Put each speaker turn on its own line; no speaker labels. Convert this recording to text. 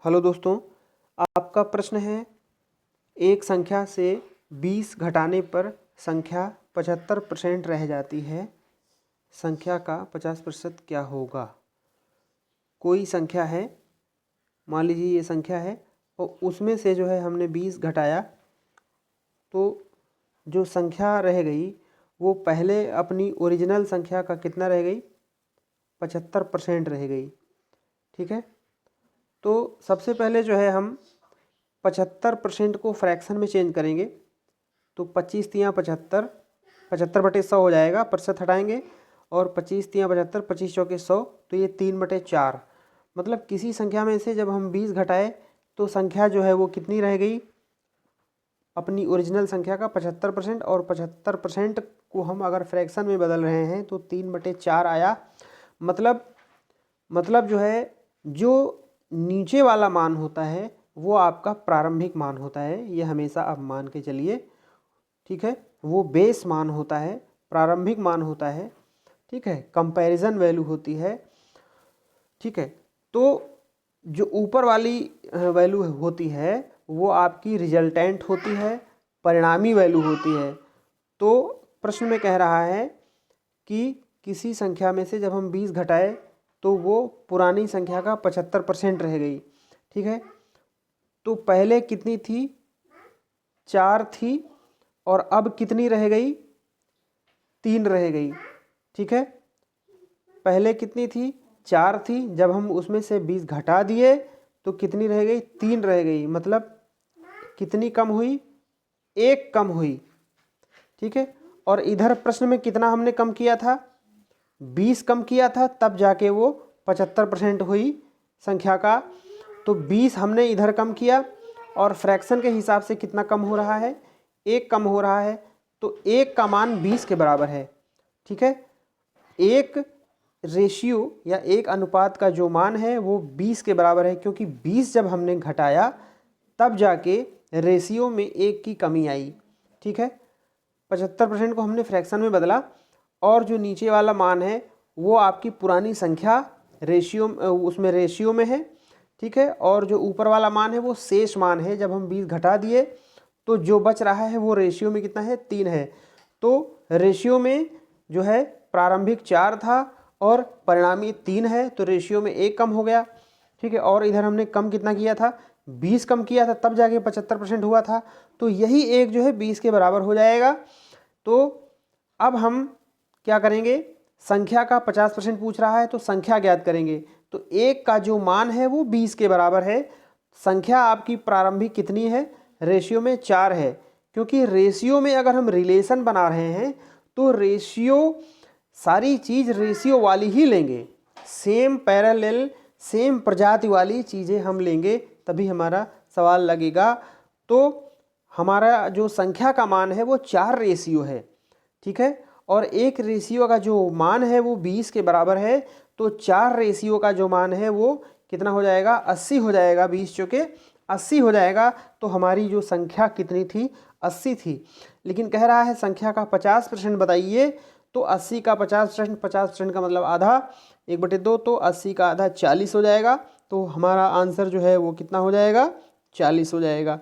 Hello दोस्तों, आपका प्रश्न है एक संख्या से 20 घटाने पर संख्या 75% रह जाती है, संख्या का 50% क्या होगा। कोई संख्या है, मान लीजिए ये संख्या है और उसमें से जो है हमने 20 घटाया तो जो संख्या रह गई वो पहले अपनी ओरिजिनल संख्या का कितना रह गई, 75% रह गई। ठीक है, तो सबसे पहले जो है हम 75% को फ्रैक्शन में चेंज करेंगे तो 25 तियाँ 75, 75/100 हो जाएगा, प्रतिशत हटाएंगे और 25 तियाँ 75, 25 चौके 100, तो ये 3/4। मतलब किसी संख्या में से जब हम 20 घटाए तो संख्या जो है वो कितनी रह गई, अपनी ओरिजिनल संख्या का 75%, और 75% को हम अगर फ्रैक्शन में बदल रहे हैं तो 3/4 आया। मतलब जो है जो नीचे वाला मान होता है वो आपका प्रारंभिक मान होता है, ये हमेशा आप मान के चलिए। ठीक है, वो बेस मान होता है, प्रारंभिक मान होता है। ठीक है, कंपैरिजन वैल्यू होती है। ठीक है, तो जो ऊपर वाली वैल्यू होती है वो आपकी रिजल्टेंट होती है, परिणामी वैल्यू होती है। तो प्रश्न में कह रहा है कि किसी संख्या में से जब हम 20 घटाए तो वो पुरानी संख्या का 75% रह गई। ठीक है, तो पहले कितनी थी, 4 थी, और अब कितनी रह गई, 3 रह गई। ठीक है, पहले कितनी थी, 4 थी, जब हम उसमें से 20 घटा दिए तो कितनी रह गई, 3 रह गई। मतलब कितनी कम हुई, 1 कम हुई। ठीक है, और इधर प्रश्न में कितना हमने कम किया था, 20 कम किया था, तब जाके वो 75% हुई संख्या का। तो 20 हमने इधर कम किया और फ्रैक्शन के हिसाब से कितना कम हो रहा है, 1 कम हो रहा है। तो 1 का मान 20 के बराबर है। ठीक है, एक रेशियो या एक अनुपात का जो मान है वो 20 के बराबर है, क्योंकि 20 जब हमने घटाया तब जाके रेशियो में 1 की कमी आई। ठीक है, 75% को हमने फ्रैक्शन में बदला और जो नीचे वाला मान है वो आपकी पुरानी संख्या रेशियो, उसमें रेशियो में है। ठीक है, और जो ऊपर वाला मान है वो शेष मान है। जब हम 20 घटा दिए तो जो बच रहा है वो रेशियो में कितना है, 3 है। तो रेशियो में जो है प्रारंभिक 4 था और परिणामी 3 है, तो रेशियो में 1 कम हो गया। ठीक है, और इधर हमने कम कितना किया था, 20 कम किया था, तब जाके 75% हुआ था। तो यही एक जो है 20 के बराबर हो जाएगा। तो अब हम क्या करेंगे, संख्या का 50% पूछ रहा है तो संख्या ज्ञात करेंगे। तो 1 का जो मान है वो 20 के बराबर है। संख्या आपकी प्रारंभिक कितनी है, रेशियो में 4 है, क्योंकि रेशियो में अगर हम रिलेशन बना रहे हैं तो रेशियो, सारी चीज़ रेशियो वाली ही लेंगे, सेम पैरेलल सेम प्रजाति वाली चीज़ें हम लेंगे, तभी हमारा सवाल लगेगा। तो हमारा जो संख्या का मान है वो 4 रेशियो है। ठीक है, और एक रेशियो का जो मान है वो 20 के बराबर है, तो 4 रेशियो का जो मान है वो कितना हो जाएगा, 80 हो जाएगा। 20 चौके 80 हो जाएगा। तो हमारी जो संख्या कितनी थी, 80 थी। लेकिन कह रहा है संख्या का 50% बताइए, तो 80 का 50%, 50% का मतलब आधा, 1/2, तो 80 का आधा 40 हो जाएगा। तो हमारा आंसर जो है वो कितना हो जाएगा, 40 हो जाएगा।